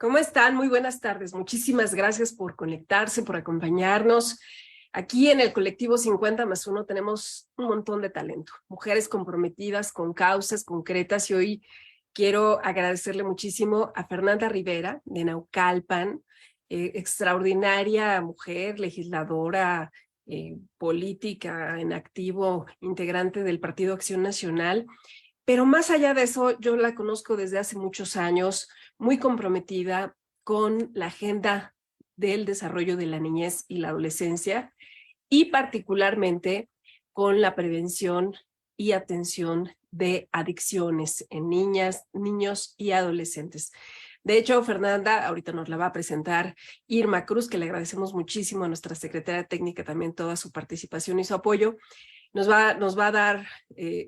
¿Cómo están? Muy buenas tardes. Muchísimas gracias por conectarse, por acompañarnos. Aquí en el colectivo 50+1 tenemos un montón de talento, mujeres comprometidas con causas concretas, y hoy quiero agradecerle muchísimo a Fernanda Rivera de Naucalpan, extraordinaria mujer, legisladora, política en activo, integrante del Partido Acción Nacional. Pero más allá de eso, yo la conozco desde hace muchos años, muy comprometida con la agenda del desarrollo de la niñez y la adolescencia, y particularmente con la prevención y atención de adicciones en niñas, niños y adolescentes. De hecho, Fernanda ahorita nos la va a presentar Irma Cruz, que le agradecemos muchísimo a nuestra secretaria técnica también toda su participación y su apoyo. Nos va a dar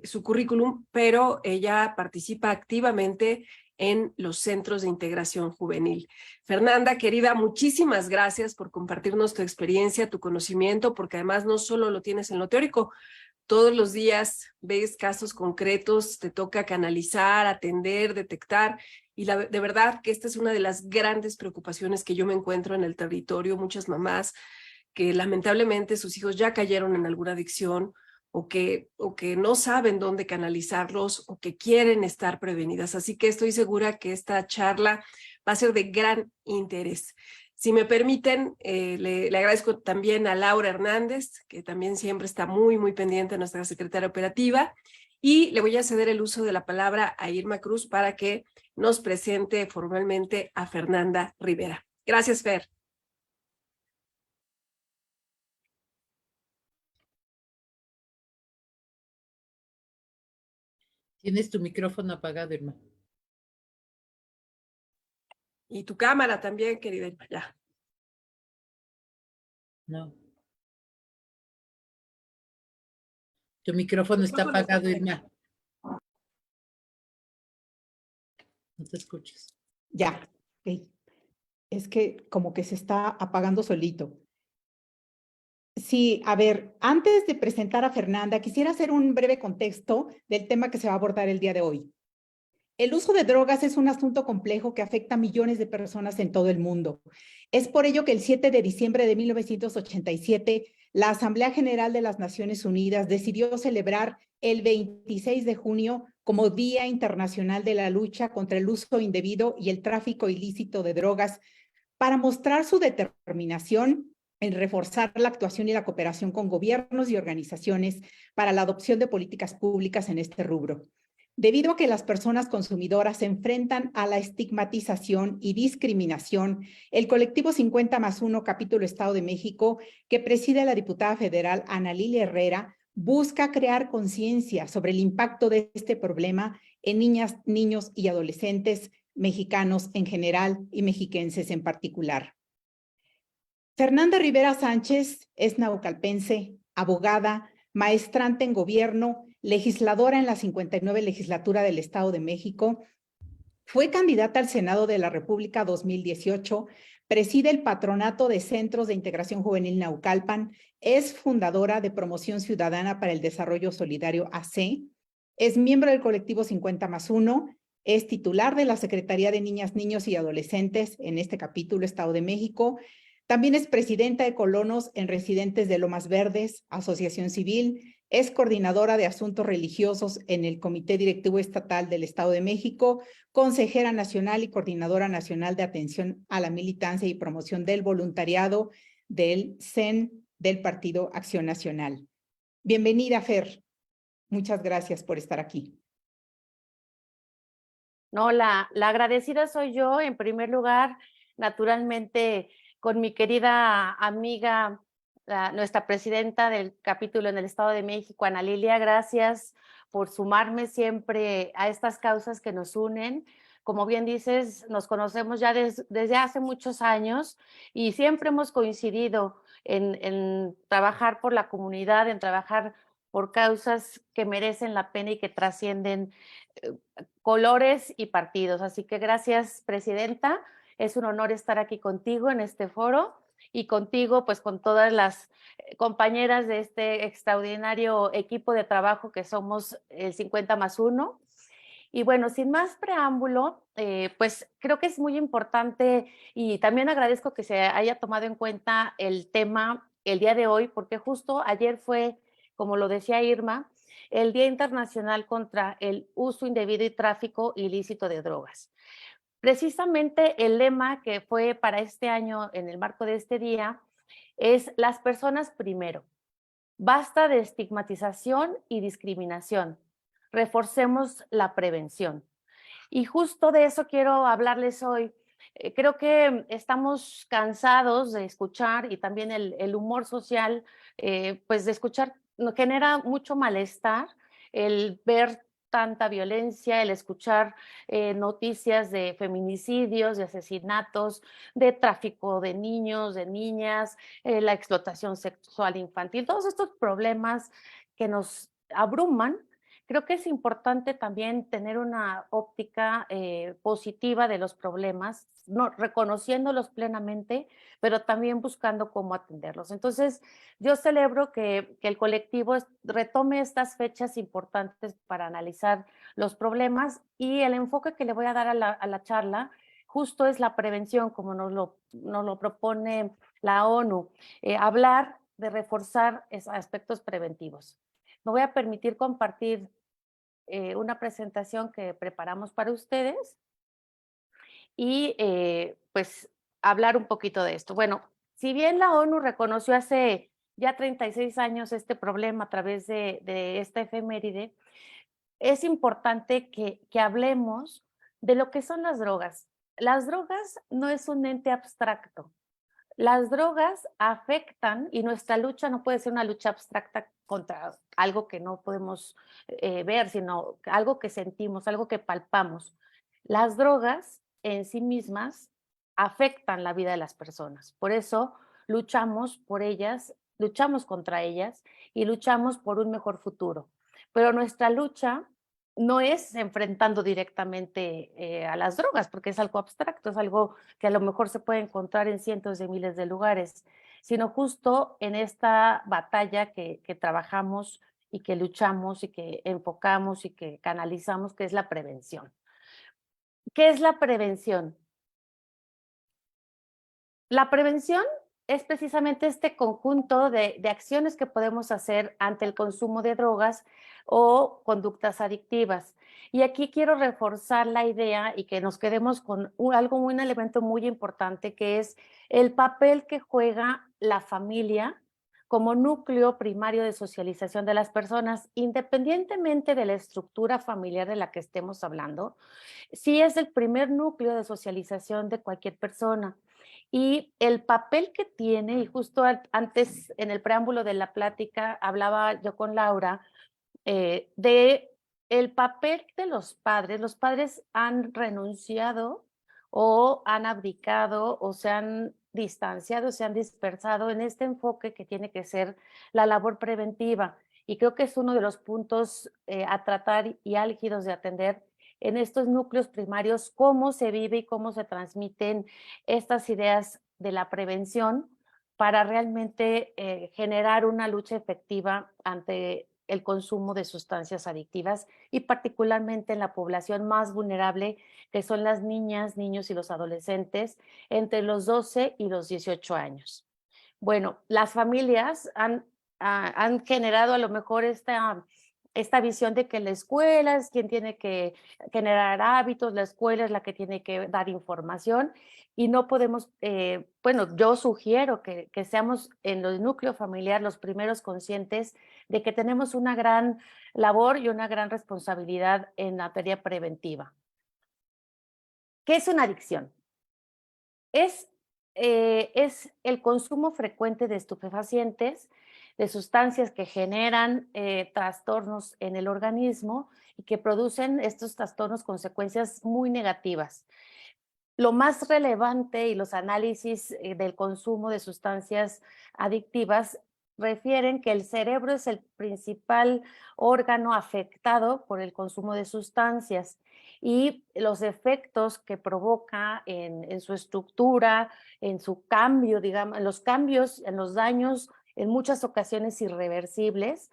su currículum, pero ella participa activamente en los centros de integración juvenil. Fernanda, querida, muchísimas gracias por compartirnos tu experiencia, tu conocimiento, porque además no solo lo tienes en lo teórico, todos los días ves casos concretos, te toca canalizar, atender, detectar, y de verdad que esta es una de las grandes preocupaciones que yo me encuentro en el territorio. Muchas mamás que lamentablemente sus hijos ya cayeron en alguna adicción, o que no saben dónde canalizarlos, o que quieren estar prevenidas. Así que estoy segura que esta charla va a ser de gran interés. Si me permiten, le agradezco también a Laura Hernández, que también siempre está muy, muy pendiente de nuestra secretaria operativa, y le voy a ceder el uso de la palabra a Irma Cruz para que nos presente formalmente a Fernanda Rivera. Gracias, Fer. Tienes tu micrófono apagado, Irma. Y tu cámara también, querida Irma, ya. No. Tu micrófono está apagado, Irma. No te escuchas. Ya, ok. Es que como que se está apagando solito. Sí, a ver, antes de presentar a Fernanda, quisiera hacer un breve contexto del tema que se va a abordar el día de hoy. El uso de drogas es un asunto complejo que afecta a millones de personas en todo el mundo. Es por ello que el 7 de diciembre de 1987, la Asamblea General de las Naciones Unidas decidió celebrar el 26 de junio como Día Internacional de la Lucha contra el Uso Indebido y el Tráfico Ilícito de Drogas, para mostrar su determinación en reforzar la actuación y la cooperación con gobiernos y organizaciones para la adopción de políticas públicas en este rubro. Debido a que las personas consumidoras se enfrentan a la estigmatización y discriminación, el colectivo 50+1 capítulo Estado de México, que preside la diputada federal Ana Lilia Herrera, busca crear conciencia sobre el impacto de este problema en niñas, niños y adolescentes mexicanos en general y mexiquenses en particular. Fernanda Rivera Sánchez es naucalpense, abogada, maestrante en gobierno, legisladora en la 59 legislatura del Estado de México. Fue candidata al Senado de la República 2018, preside el Patronato de Centros de Integración Juvenil Naucalpan, es fundadora de Promoción Ciudadana para el Desarrollo Solidario AC, es miembro del colectivo 50+1, es titular de la Secretaría de Niñas, Niños y Adolescentes en este capítulo Estado de México. También es presidenta de Colonos en Residentes de Lomas Verdes, Asociación Civil. Es coordinadora de asuntos religiosos en el Comité Directivo Estatal del Estado de México, consejera nacional y coordinadora nacional de atención a la militancia y promoción del voluntariado del CEN del Partido Acción Nacional. Bienvenida, Fer. Muchas gracias por estar aquí. No, la agradecida soy yo, en primer lugar, naturalmente, con mi querida amiga, nuestra presidenta del capítulo en el Estado de México, Ana Lilia. Gracias por sumarme siempre a estas causas que nos unen. Como bien dices, nos conocemos ya desde hace muchos años y siempre hemos coincidido en trabajar por la comunidad, en trabajar por causas que merecen la pena y que trascienden colores y partidos. Así que gracias, presidenta. Es un honor estar aquí contigo en este foro y contigo, pues con todas las compañeras de este extraordinario equipo de trabajo que somos el 50+1. Y bueno, sin más preámbulo, pues creo que es muy importante y también agradezco que se haya tomado en cuenta el tema el día de hoy, porque justo ayer fue, como lo decía Irma, el Día Internacional contra el Uso Indebido y Tráfico Ilícito de Drogas. Precisamente el lema que fue para este año en el marco de este día es las personas primero. Basta de estigmatización y discriminación. Reforcemos la prevención. Y justo de eso quiero hablarles hoy. Creo que estamos cansados de escuchar y también el humor social, pues de escuchar, nos genera mucho malestar el ver tanta violencia, el escuchar noticias de feminicidios, de asesinatos, de tráfico de niños, de niñas, la explotación sexual infantil, todos estos problemas que nos abruman. Creo que es importante también tener una óptica positiva de los problemas, no, reconociéndolos plenamente, pero también buscando cómo atenderlos. Entonces, yo celebro que el colectivo retome estas fechas importantes para analizar los problemas y el enfoque que le voy a dar a la charla justo es la prevención, como nos lo propone la ONU, hablar de reforzar esos aspectos preventivos. Me voy a permitir compartir una presentación que preparamos para ustedes y pues hablar un poquito de esto. Bueno, si bien la ONU reconoció hace ya 36 años este problema a través de esta efeméride, es importante que hablemos de lo que son las drogas. Las drogas no es un ente abstracto. Las drogas afectan y nuestra lucha no puede ser una lucha abstracta contra algo que no podemos ver, sino algo que sentimos, algo que palpamos. Las drogas en sí mismas afectan la vida de las personas. Por eso luchamos por ellas, luchamos contra ellas y luchamos por un mejor futuro. Pero nuestra lucha no es enfrentando directamente a las drogas, porque es algo abstracto, es algo que a lo mejor se puede encontrar en cientos de miles de lugares, sino justo en esta batalla que trabajamos y que luchamos y que enfocamos y que canalizamos, que es la prevención. ¿Qué es la prevención? La prevención es precisamente este conjunto de acciones que podemos hacer ante el consumo de drogas o conductas adictivas. Y aquí quiero reforzar la idea y que nos quedemos con un elemento muy importante, que es el papel que juega la familia como núcleo primario de socialización de las personas, independientemente de la estructura familiar de la que estemos hablando. Sí es el primer núcleo de socialización de cualquier persona. Y el papel que tiene, y justo antes en el preámbulo de la plática hablaba yo con Laura, de el papel de los padres. Los padres han renunciado o han abdicado o se han distanciado, se han dispersado en este enfoque que tiene que ser la labor preventiva. Y creo que es uno de los puntos a tratar y álgidos de atender en estos núcleos primarios, cómo se vive y cómo se transmiten estas ideas de la prevención para realmente generar una lucha efectiva ante el consumo de sustancias adictivas y particularmente en la población más vulnerable, que son las niñas, niños y los adolescentes entre los 12 y los 18 años. Bueno, las familias han generado a lo mejor esta visión de que la escuela es quien tiene que generar hábitos, la escuela es la que tiene que dar información y no podemos, bueno, yo sugiero que seamos en el núcleo familiar los primeros conscientes de que tenemos una gran labor y una gran responsabilidad en materia preventiva. ¿Qué es una adicción? Es el consumo frecuente de estupefacientes, de sustancias que generan trastornos en el organismo y que producen estos trastornos consecuencias muy negativas. Lo más relevante y los análisis del consumo de sustancias adictivas refieren que el cerebro es el principal órgano afectado por el consumo de sustancias y los efectos que provoca en su estructura, en su cambio, digamos, en los cambios, en los daños, en muchas ocasiones irreversibles,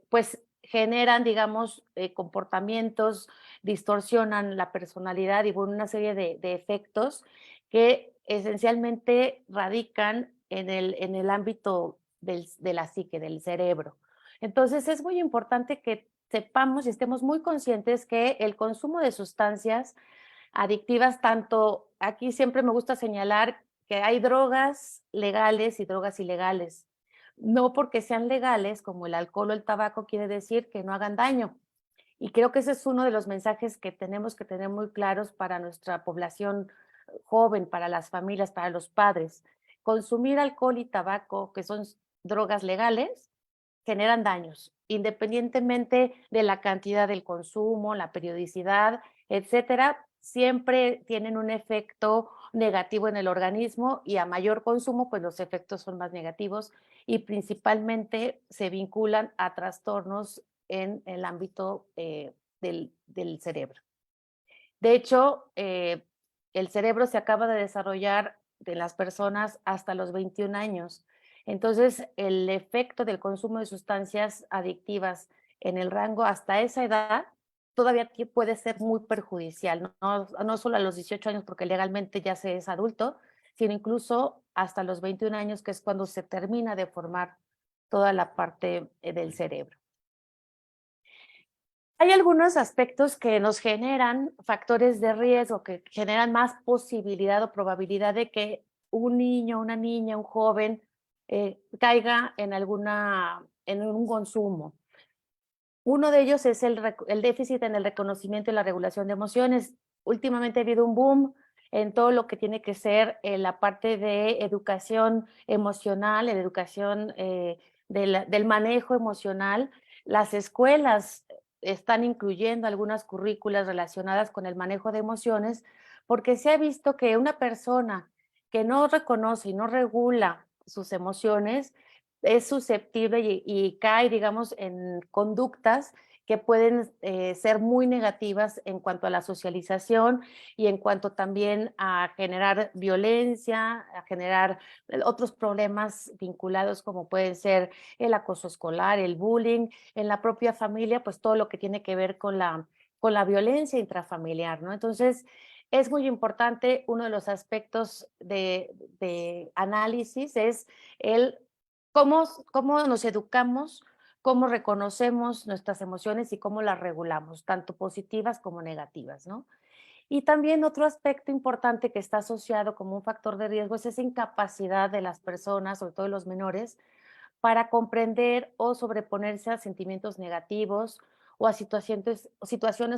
pues generan, digamos, comportamientos, distorsionan la personalidad y bueno, una serie de efectos que esencialmente radican en el ámbito de la psique, del cerebro. Entonces es muy importante que sepamos y estemos muy conscientes que el consumo de sustancias adictivas, tanto aquí siempre me gusta señalar que hay drogas legales y drogas ilegales. No porque sean legales, como el alcohol o el tabaco, quiere decir que no hagan daño. Y creo que ese es uno de los mensajes que tenemos que tener muy claros para nuestra población joven, para las familias, para los padres. Consumir alcohol y tabaco, que son drogas legales, generan daños, independientemente de la cantidad del consumo, la periodicidad, etcétera, siempre tienen un efecto negativo en el organismo y a mayor consumo, pues los efectos son más negativos y principalmente se vinculan a trastornos en el ámbito del cerebro. De hecho, el cerebro se acaba de desarrollar de las personas hasta los 21 años. Entonces, el efecto del consumo de sustancias adictivas en el rango hasta esa edad todavía puede ser muy perjudicial, no solo a los 18 años porque legalmente ya se es adulto, sino incluso hasta los 21 años, que es cuando se termina de formar toda la parte del cerebro. Hay algunos aspectos que nos generan factores de riesgo, que generan más posibilidad o probabilidad de que un niño, una niña, un joven caiga en un consumo. Uno de ellos es el déficit en el reconocimiento y la regulación de emociones. Últimamente ha habido un boom en todo lo que tiene que ser la parte de educación emocional, la educación del manejo emocional. Las escuelas están incluyendo algunas currículas relacionadas con el manejo de emociones, porque se ha visto que una persona que no reconoce y no regula sus emociones es susceptible y cae, digamos, en conductas que pueden ser muy negativas en cuanto a la socialización y en cuanto también a generar violencia, a generar otros problemas vinculados como pueden ser el acoso escolar, el bullying, en la propia familia, pues todo lo que tiene que ver con la violencia intrafamiliar, ¿no? Entonces, es muy importante, uno de los aspectos de análisis es el cómo nos educamos, cómo reconocemos nuestras emociones y cómo las regulamos, tanto positivas como negativas, ¿no? Y también otro aspecto importante que está asociado como un factor de riesgo es esa incapacidad de las personas, sobre todo de los menores, para comprender o sobreponerse a sentimientos negativos o a situaciones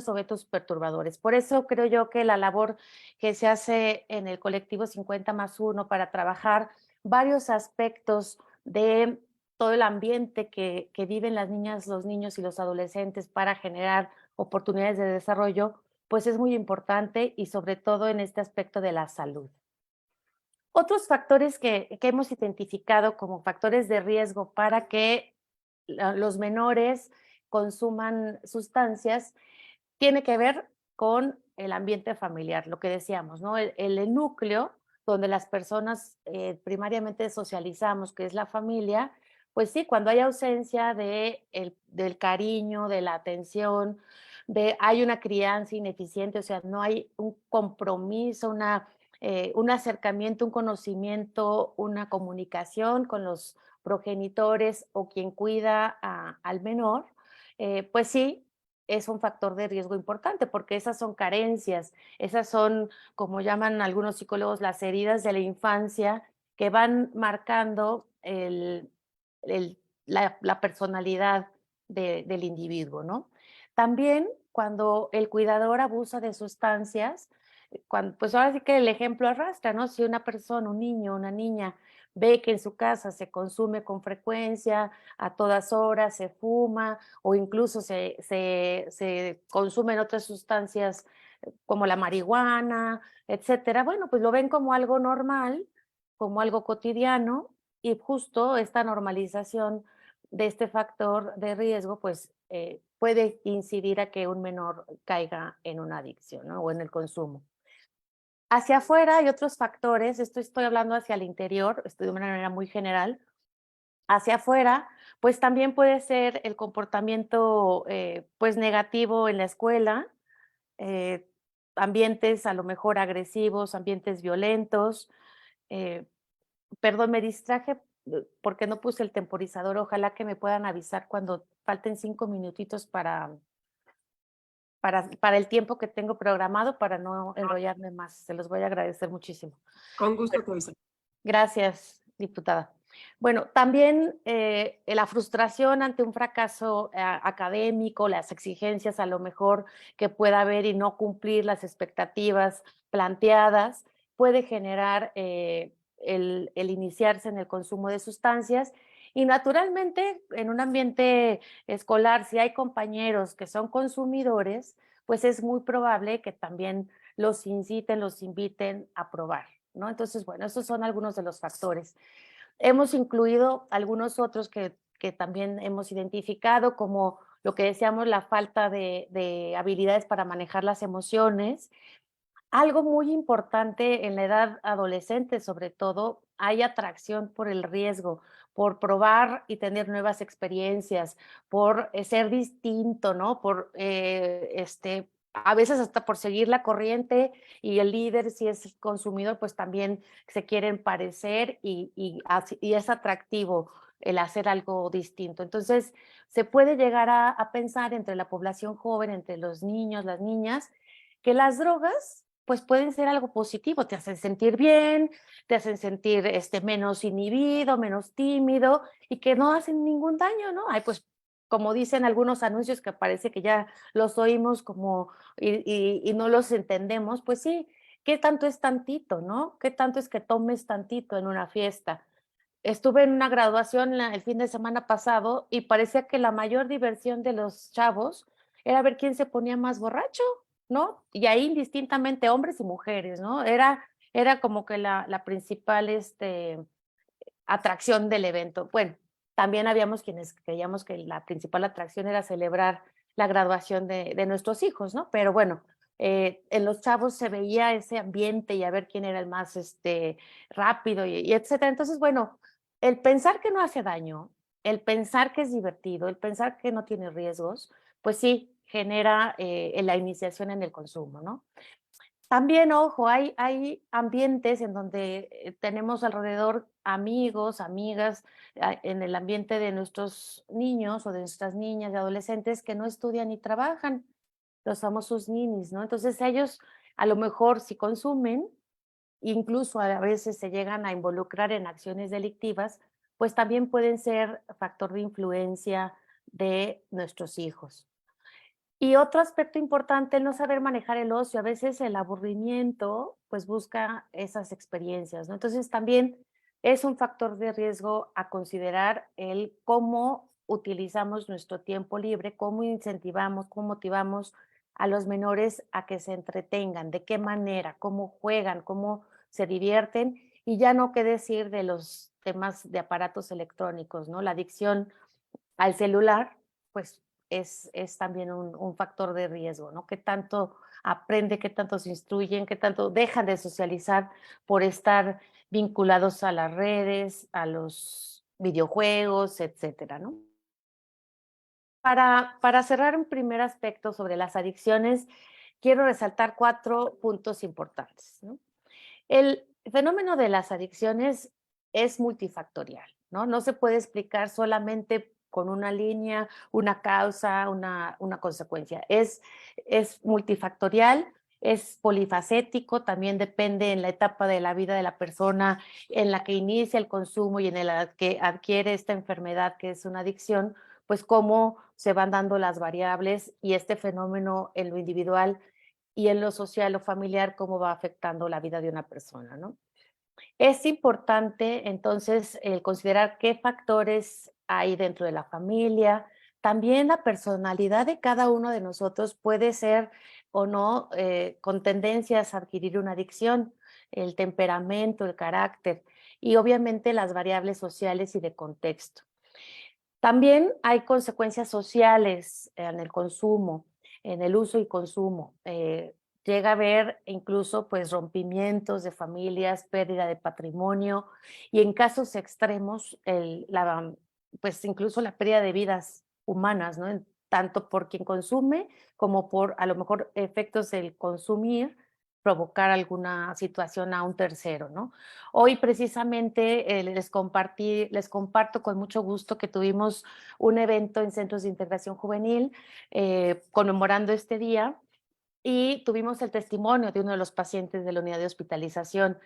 o eventos perturbadores. Por eso creo yo que la labor que se hace en el colectivo 50+1 para trabajar varios aspectos de todo el ambiente que viven las niñas, los niños y los adolescentes para generar oportunidades de desarrollo, pues es muy importante y sobre todo en este aspecto de la salud. Otros factores que hemos identificado como factores de riesgo para que los menores consuman sustancias tiene que ver con el ambiente familiar, lo que decíamos, ¿no? El núcleo donde las personas primariamente socializamos, que es la familia, pues sí, cuando hay ausencia del cariño, de la atención, hay una crianza ineficiente, o sea, no hay un compromiso, un acercamiento, un conocimiento, una comunicación con los progenitores o quien cuida al menor, pues sí, es un factor de riesgo importante porque esas son carencias, esas son, como llaman algunos psicólogos, las heridas de la infancia que van marcando la personalidad del individuo, ¿no? También cuando el cuidador abusa de sustancias, pues ahora sí que el ejemplo arrastra, ¿no? Si una persona, un niño, una niña, ve que en su casa se consume con frecuencia, a todas horas, se fuma o incluso se consumen otras sustancias como la marihuana, etcétera, bueno, pues lo ven como algo normal, como algo cotidiano y justo esta normalización de este factor de riesgo, pues puede incidir a que un menor caiga en una adicción, ¿no? O en el consumo. Hacia afuera hay otros factores, esto estoy hablando hacia el interior, estoy de una manera muy general, hacia afuera, pues también puede ser el comportamiento pues negativo en la escuela, eh, ambientes a lo mejor agresivos, ambientes violentos. eh, Perdón, me distraje porque no puse el temporizador. Ojalá que me puedan avisar cuando falten 5 minutitos para el tiempo que tengo programado para no enrollarme más. Se los voy a agradecer muchísimo. Con gusto te aviso. Gracias, diputada. Bueno, también la frustración ante un fracaso académico, las exigencias a lo mejor que pueda haber y no cumplir las expectativas planteadas, puede generar el iniciarse en el consumo de sustancias. Y naturalmente, en un ambiente escolar, si hay compañeros que son consumidores, pues es muy probable que también los inciten, los inviten a probar, ¿no? Entonces, bueno, esos son algunos de los factores. Hemos incluido algunos otros que también hemos identificado, como lo que decíamos, la falta de habilidades para manejar las emociones. Algo muy importante en la edad adolescente, sobre todo, hay atracción por el riesgo, por probar y tener nuevas experiencias, por ser distinto, ¿no? A veces hasta por seguir la corriente y el líder, si es consumidor, pues también se quieren parecer y es atractivo el hacer algo distinto. Entonces, se puede llegar a pensar entre la población joven, entre los niños, las niñas, que las drogas pues pueden ser algo positivo, te hacen sentir bien, te hacen sentir menos inhibido, menos tímido y que no hacen ningún daño, ¿no? Ay, pues como dicen algunos anuncios que parece que ya los oímos como y no los entendemos, pues sí, ¿qué tanto es tantito, no? ¿Qué tanto es que tomes tantito en una fiesta? Estuve en una graduación el fin de semana pasado y parecía que la mayor diversión de los chavos era ver quién se ponía más borracho, ¿no? Y ahí indistintamente hombres y mujeres, ¿no? Era como que la principal atracción del evento. Bueno, también habíamos quienes creíamos que la principal atracción era celebrar la graduación de nuestros hijos, ¿no? Pero bueno, en los chavos se veía ese ambiente y a ver quién era el más rápido y etcétera. Entonces, bueno, el pensar que no hace daño, el pensar que es divertido, el pensar que no tiene riesgos, pues sí, genera la iniciación en el consumo, ¿no? También, ojo, hay ambientes en donde tenemos alrededor amigos, amigas, en el ambiente de nuestros niños o de nuestras niñas y adolescentes que no estudian ni trabajan, los famosos ninis, ¿no? Entonces ellos a lo mejor si consumen, incluso a veces se llegan a involucrar en acciones delictivas, pues también pueden ser factor de influencia de nuestros hijos. Y otro aspecto importante, el no saber manejar el ocio. A veces el aburrimiento, pues busca esas experiencias, ¿no? Entonces también es un factor de riesgo a considerar el cómo utilizamos nuestro tiempo libre, cómo incentivamos, cómo motivamos a los menores a que se entretengan, de qué manera, cómo juegan, cómo se divierten, y ya no qué decir de los temas de aparatos electrónicos, ¿no? La adicción al celular, pues es también un factor de riesgo, ¿no? ¿Qué tanto aprende, qué tanto se instruyen, qué tanto dejan de socializar por estar vinculados a las redes, a los videojuegos, etcétera, ¿no? Para cerrar un primer aspecto sobre las adicciones, quiero resaltar 4 puntos importantes, ¿no? El fenómeno de las adicciones es multifactorial, ¿no? No se puede explicar solamente con una línea, una causa, una consecuencia. Es multifactorial, es polifacético, también depende en la etapa de la vida de la persona en la que inicia el consumo y en la que adquiere esta enfermedad que es una adicción, pues cómo se van dando las variables y este fenómeno en lo individual y en lo social o familiar, cómo va afectando la vida de una persona, ¿no? Es importante, entonces, el considerar qué factores hay dentro de la familia. También la personalidad de cada uno de nosotros puede ser o no con tendencias a adquirir una adicción, el temperamento, el carácter y obviamente las variables sociales y de contexto. También hay consecuencias sociales en el consumo, en el uso y consumo. llega a haber incluso pues rompimientos de familias, pérdida de patrimonio y en casos extremos pues incluso la pérdida de vidas humanas, ¿no? Tanto por quien consume como por a lo mejor efectos del consumir provocar alguna situación a un tercero, ¿no? Hoy precisamente les comparto con mucho gusto que tuvimos un evento en Centros de Integración Juvenil conmemorando este día y tuvimos el testimonio de uno de los pacientes de la unidad de hospitalización,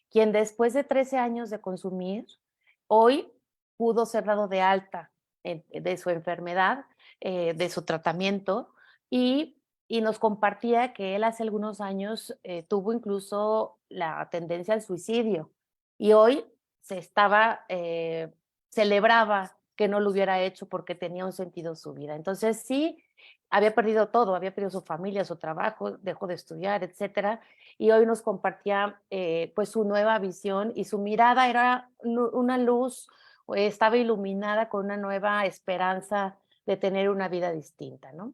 quien después de 13 años de consumir, hoy pudo ser dado de alta de su enfermedad, de su tratamiento, y, y nos compartía que él hace algunos años tuvo incluso la tendencia al suicidio, y hoy celebraba que no lo hubiera hecho porque tenía un sentido su vida. Entonces sí, había perdido todo, había perdido su familia, su trabajo, dejó de estudiar, etcétera, y hoy nos compartía pues su nueva visión y su mirada era una luz, estaba iluminada con una nueva esperanza de tener una vida distinta, ¿no?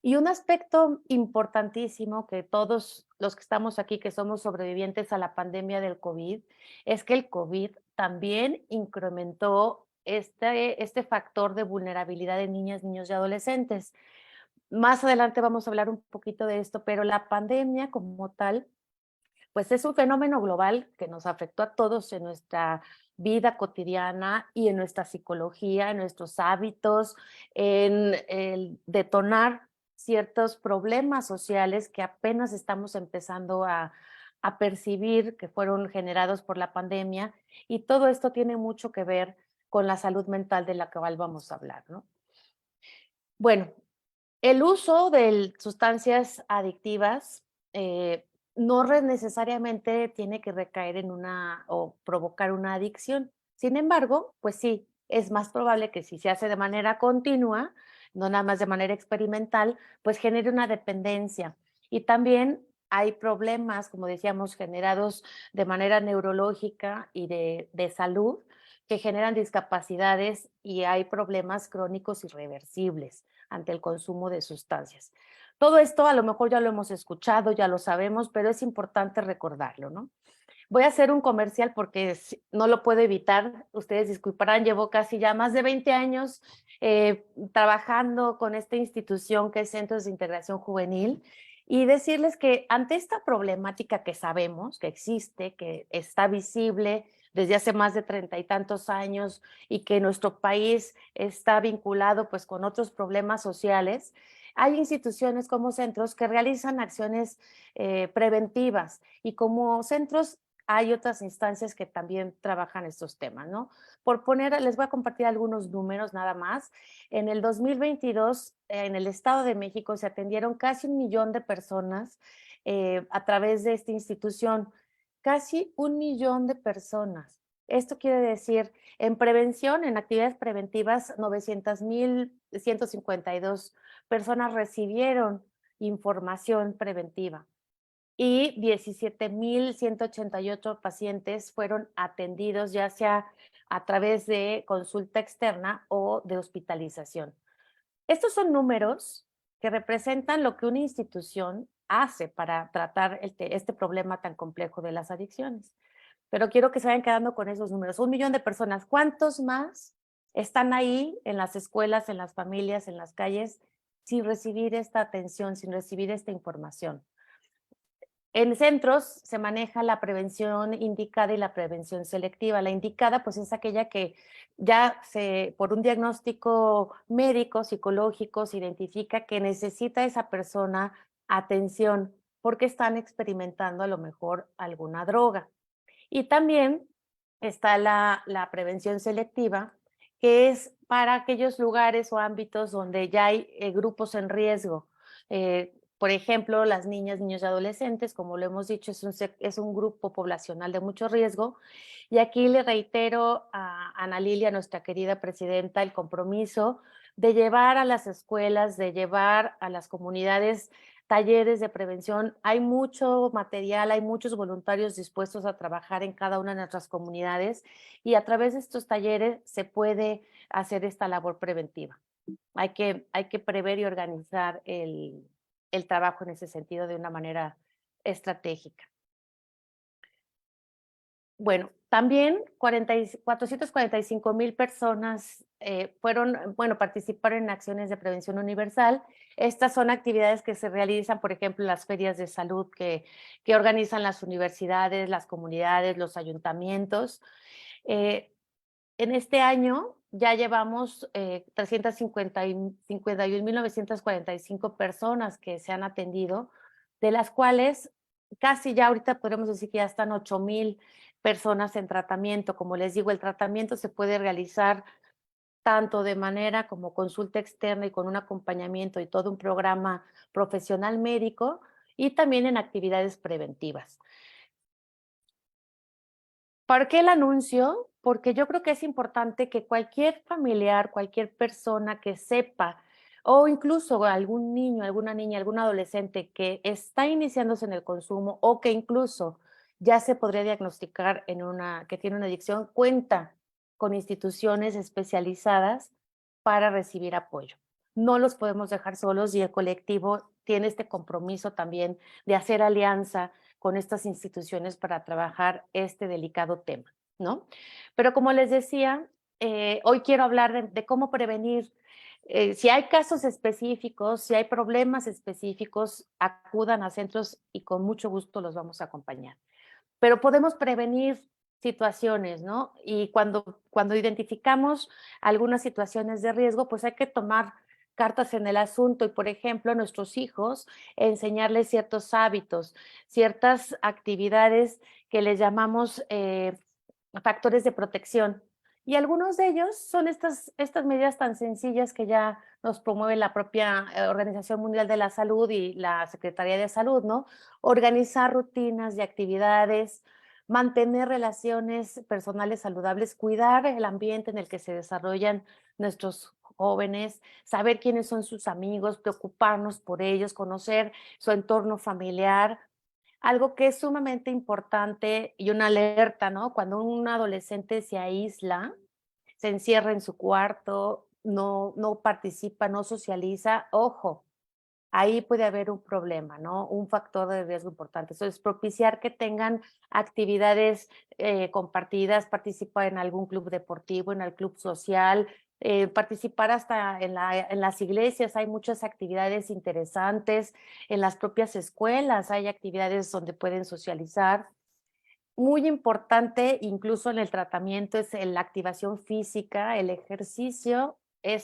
Y un aspecto importantísimo que todos los que estamos aquí, que somos sobrevivientes a la pandemia del COVID, es que el COVID también incrementó este factor de vulnerabilidad de niñas, niños y adolescentes. Más adelante vamos a hablar un poquito de esto, pero la pandemia como tal, pues es un fenómeno global que nos afectó a todos en nuestra vida cotidiana y en nuestra psicología, en nuestros hábitos, en el detonar ciertos problemas sociales que apenas estamos empezando a percibir que fueron generados por la pandemia y todo esto tiene mucho que ver con la salud mental de la cual vamos a hablar, ¿no? Bueno, el uso de sustancias adictivas no necesariamente tiene que recaer en una o provocar una adicción. Sin embargo, pues sí, es más probable que si se hace de manera continua, no nada más de manera experimental, pues genere una dependencia. Y también hay problemas, como decíamos, generados de manera neurológica y de salud que generan discapacidades y hay problemas crónicos irreversibles ante el consumo de sustancias. Todo esto a lo mejor ya lo hemos escuchado, ya lo sabemos, pero es importante recordarlo, ¿no? Voy a hacer un comercial porque no lo puedo evitar. Ustedes disculparán, llevo casi ya más de 20 años trabajando con esta institución que es Centros de Integración Juvenil y decirles que ante esta problemática que sabemos que existe, que está visible desde hace más de 30 y tantos años y que nuestro país está vinculado pues con otros problemas sociales, hay instituciones como centros que realizan acciones preventivas y como centros hay otras instancias que también trabajan estos temas, ¿no? Por poner, les voy a compartir algunos números nada más. En el 2022, en el Estado de México se atendieron casi 1 millón de personas a través de esta institución. Casi 1 millón de personas. Esto quiere decir, en prevención, en actividades preventivas, 900,152 personas recibieron información preventiva y 17,188 pacientes fueron atendidos ya sea a través de consulta externa o de hospitalización. Estos son números que representan lo que una institución hace para tratar este problema tan complejo de las adicciones. Pero quiero que se vayan quedando con esos números. 1 millón de personas. ¿Cuántos más están ahí en las escuelas, en las familias, en las calles, sin recibir esta atención, sin recibir esta información? En centros se maneja la prevención indicada y la prevención selectiva. La indicada, pues, es aquella que ya por un diagnóstico médico, psicológico, se identifica que necesita esa persona atención porque están experimentando a lo mejor alguna droga. Y también está la prevención selectiva, que es para aquellos lugares o ámbitos donde ya hay grupos en riesgo. Por ejemplo, las niñas, niños y adolescentes, como lo hemos dicho, es un grupo poblacional de mucho riesgo. Y aquí le reitero a Ana Lilia, nuestra querida presidenta, el compromiso de llevar a las escuelas, de llevar a las comunidades talleres de prevención. Hay mucho material, hay muchos voluntarios dispuestos a trabajar en cada una de nuestras comunidades y a través de estos talleres se puede hacer esta labor preventiva. Hay que prever y organizar el trabajo en ese sentido de una manera estratégica. Bueno, también 445,000 personas participaron en acciones de prevención universal. Estas son actividades que se realizan, por ejemplo, en las ferias de salud que organizan las universidades, las comunidades, los ayuntamientos. En este año ya llevamos 351,945 personas que se han atendido, de las cuales casi ya ahorita podemos decir que ya están 8,000 personas en tratamiento. Como les digo, el tratamiento se puede realizar tanto de manera como consulta externa y con un acompañamiento y todo un programa profesional médico, y también en actividades preventivas. ¿Por qué el anuncio? Porque yo creo que es importante que cualquier familiar, cualquier persona que sepa, o incluso algún niño, alguna niña, algún adolescente que está iniciándose en el consumo o que incluso ya se podría diagnosticar que tiene una adicción, cuenta con instituciones especializadas para recibir apoyo. No los podemos dejar solos, y el colectivo tiene este compromiso también de hacer alianza con estas instituciones para trabajar este delicado tema, ¿no? Pero como les decía, hoy quiero hablar de cómo prevenir. Si hay casos específicos, si hay problemas específicos, acudan a centros y con mucho gusto los vamos a acompañar. Pero podemos prevenir situaciones, ¿no? Y cuando identificamos algunas situaciones de riesgo, pues hay que tomar cartas en el asunto y, por ejemplo, a nuestros hijos, enseñarles ciertos hábitos, ciertas actividades que les llamamos factores de protección. Y algunos de ellos son estas medidas tan sencillas que ya nos promueve la propia Organización Mundial de la Salud y la Secretaría de Salud, ¿no? Organizar rutinas de actividades, mantener relaciones personales saludables, cuidar el ambiente en el que se desarrollan nuestros jóvenes, saber quiénes son sus amigos, preocuparnos por ellos, conocer su entorno familiar. Algo que es sumamente importante y una alerta, ¿no? Cuando un adolescente se aísla, se encierra en su cuarto, no participa, no socializa, ojo, ahí puede haber un problema, ¿no? Un factor de riesgo importante. Entonces, propiciar que tengan actividades compartidas, participar en algún club deportivo, en el club social, participar hasta en las iglesias. Hay muchas actividades interesantes, en las propias escuelas hay actividades donde pueden socializar. Muy importante, incluso en el tratamiento, es la activación física, el ejercicio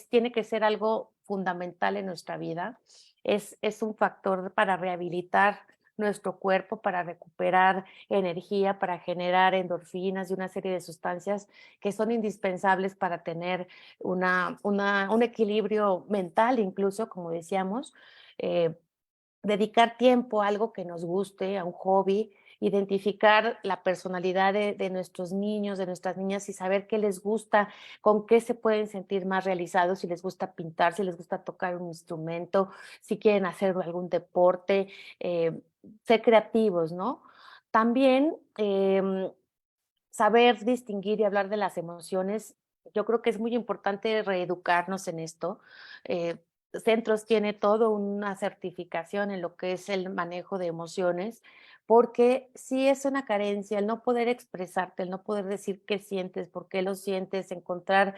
tiene que ser algo fundamental en nuestra vida. Es un factor para rehabilitar nuestro cuerpo, para recuperar energía, para generar endorfinas y una serie de sustancias que son indispensables para tener un equilibrio mental, incluso, como decíamos. Dedicar tiempo a algo que nos guste, a un hobby, identificar la personalidad de nuestros niños, de nuestras niñas, y saber qué les gusta, con qué se pueden sentir más realizados, si les gusta pintar, si les gusta tocar un instrumento, si quieren hacer algún deporte, ser creativos, ¿no? También saber distinguir y hablar de las emociones. Yo creo que es muy importante reeducarnos en esto. Centros tiene todo una certificación en lo que es el manejo de emociones, porque sí es una carencia el no poder expresarte, el no poder decir qué sientes, por qué lo sientes, encontrar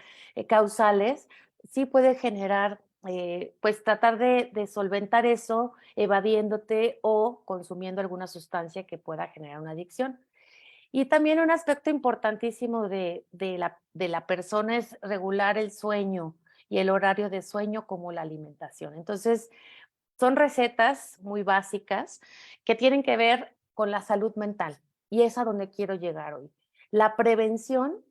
causales, sí puede generar, pues tratar de solventar eso evadiéndote o consumiendo alguna sustancia que pueda generar una adicción. Y también un aspecto importantísimo de la persona es regular el sueño y el horario de sueño, como la alimentación. Entonces, son recetas muy básicas que tienen que ver con la salud mental, y es a donde quiero llegar hoy. La prevención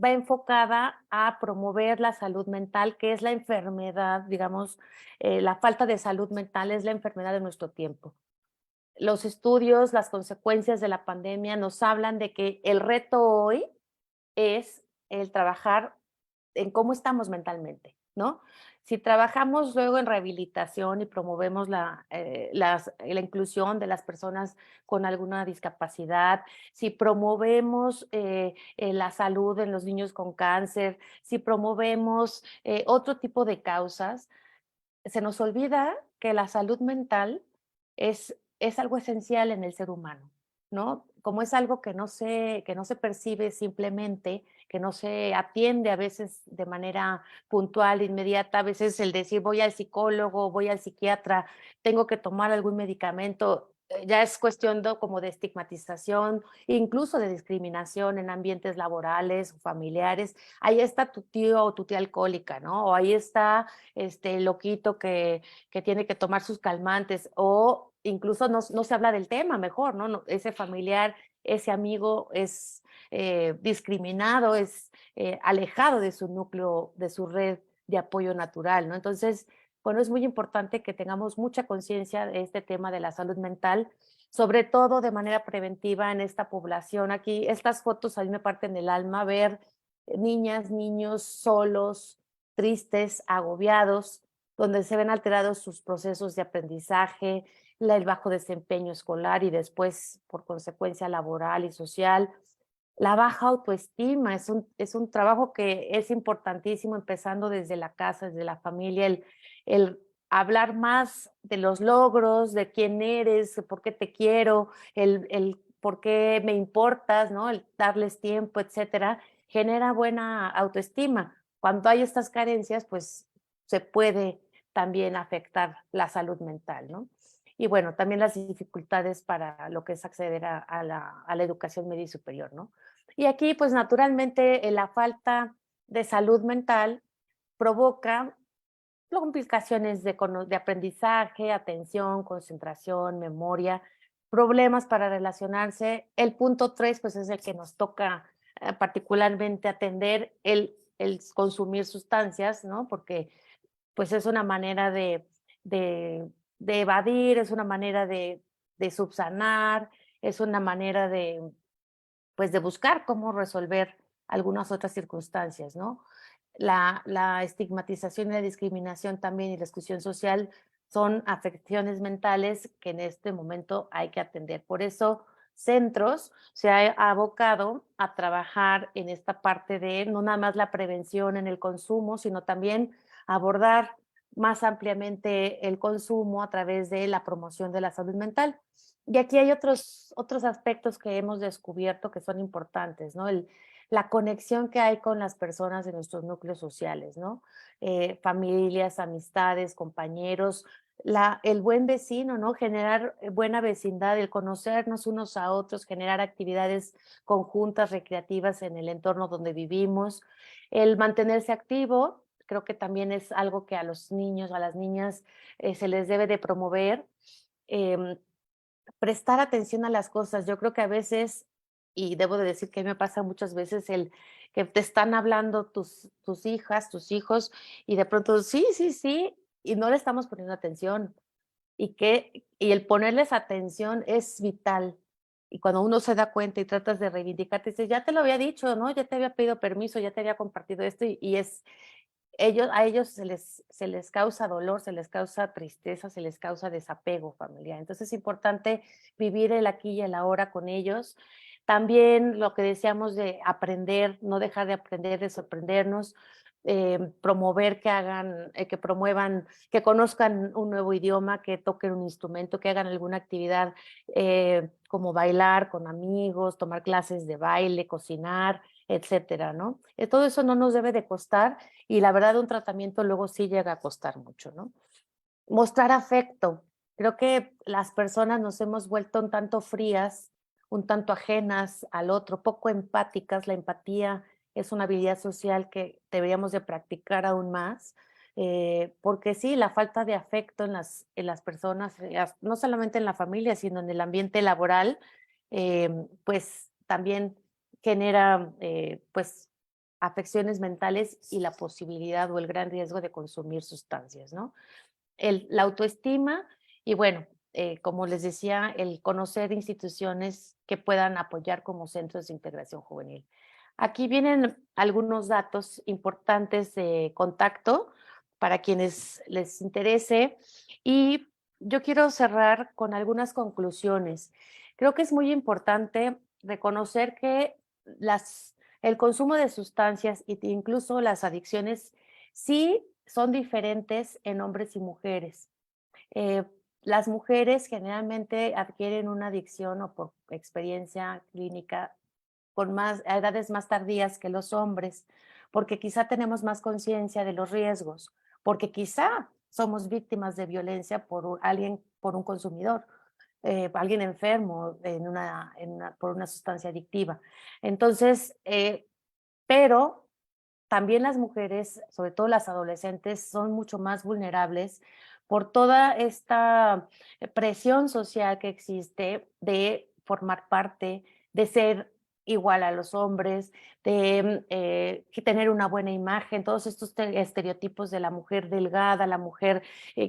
va enfocada a promover la salud mental, que es la enfermedad, digamos, la falta de salud mental es la enfermedad de nuestro tiempo. Los estudios, las consecuencias de la pandemia nos hablan de que el reto hoy es el trabajar en cómo estamos mentalmente, ¿no? Si trabajamos luego en rehabilitación y promovemos la inclusión de las personas con alguna discapacidad, si promovemos la salud en los niños con cáncer, si promovemos otro tipo de causas, se nos olvida que la salud mental es algo esencial en el ser humano, ¿no? Como es algo que no se percibe simplemente, que no se atiende a veces de manera puntual, inmediata, a veces el decir voy al psicólogo, voy al psiquiatra, tengo que tomar algún medicamento, ya es cuestión como de estigmatización, incluso de discriminación en ambientes laborales o familiares. Ahí está tu tío o tu tía alcohólica, ¿no? O ahí está el loquito que tiene que tomar sus calmantes, o incluso no se habla del tema mejor, ¿no? Ese familiar, ese amigo es discriminado, es alejado de su núcleo, de su red de apoyo natural, ¿no? Entonces, bueno, es muy importante que tengamos mucha conciencia de este tema de la salud mental, sobre todo de manera preventiva en esta población. Aquí, estas fotos a mí me parten el alma, ver niñas, niños solos, tristes, agobiados, donde se ven alterados sus procesos de aprendizaje, el bajo desempeño escolar y después, por consecuencia, laboral y social. La baja autoestima es un trabajo que es importantísimo, empezando desde la casa, desde la familia, el hablar más de los logros, de quién eres, por qué te quiero, el por qué me importas, ¿no? El darles tiempo, etcétera, genera buena autoestima. Cuando hay estas carencias, pues se puede también afectar la salud mental, ¿no? Y bueno, también las dificultades para lo que es acceder a la educación media y superior, ¿no? Y aquí, pues naturalmente, la falta de salud mental provoca complicaciones de aprendizaje, atención, concentración, memoria, problemas para relacionarse. El punto 3, pues es el que nos toca particularmente atender, el consumir sustancias, ¿no? Porque pues es una manera de, de evadir, es una manera de subsanar, es una manera pues de buscar cómo resolver algunas otras circunstancias, ¿no? La estigmatización y la discriminación también y la exclusión social son afecciones mentales que en este momento hay que atender. Por eso, Centros se ha abocado a trabajar en esta parte de no nada más la prevención en el consumo, sino también abordar más ampliamente el consumo a través de la promoción de la salud mental. Y aquí hay otros aspectos que hemos descubierto que son importantes, ¿no? La conexión que hay con las personas de nuestros núcleos sociales, ¿no? Familias, amistades, compañeros, el buen vecino, ¿no? Generar buena vecindad, el conocernos unos a otros, generar actividades conjuntas, recreativas en el entorno donde vivimos, el mantenerse activo, creo que también es algo que a los niños, a las niñas se les debe de promover. Em, Prestar atención a las cosas. Yo creo que a veces, y debo de decir que a mí me pasa muchas veces, el que te están hablando tus hijas, tus hijos, y de pronto, sí, sí, sí, y no le estamos poniendo atención. Y el ponerles atención es vital. Y cuando uno se da cuenta y tratas de reivindicarte, dices, ya te lo había dicho, ¿no? Ya te había pedido permiso, ya te había compartido esto, a ellos se les causa dolor, se les causa tristeza, se les causa desapego familiar. Entonces es importante vivir el aquí y el ahora con ellos. También lo que decíamos de aprender, no dejar de aprender, de sorprendernos, promover que hagan, que promuevan, que conozcan un nuevo idioma, que toquen un instrumento, que hagan alguna actividad como bailar con amigos, tomar clases de baile, cocinar, etcétera, ¿no? Todo eso no nos debe de costar y la verdad un tratamiento luego sí llega a costar mucho, ¿no? Mostrar afecto. Creo que las personas nos hemos vuelto un tanto frías, un tanto ajenas al otro, poco empáticas. La empatía es una habilidad social que deberíamos de practicar aún más, porque sí, la falta de afecto en las personas, no solamente en la familia, sino en el ambiente laboral, pues también genera pues afecciones mentales y la posibilidad o el gran riesgo de consumir sustancias, ¿no? La autoestima y bueno, como les decía, el conocer instituciones que puedan apoyar como centros de integración juvenil. Aquí vienen algunos datos importantes de contacto para quienes les interese y yo quiero cerrar con algunas conclusiones. Creo que es muy importante reconocer que el consumo de sustancias e incluso las adicciones sí son diferentes en hombres y mujeres. Eh, las mujeres generalmente adquieren una adicción o por experiencia clínica a edades más tardías que los hombres, porque quizá tenemos más conciencia de los riesgos, porque quizá somos víctimas de violencia por un consumidor, alguien enfermo por una sustancia adictiva. Entonces, pero también las mujeres, sobre todo las adolescentes, son mucho más vulnerables por toda esta presión social que existe de formar parte, de ser igual a los hombres, de tener una buena imagen, todos estos estereotipos de la mujer delgada, la mujer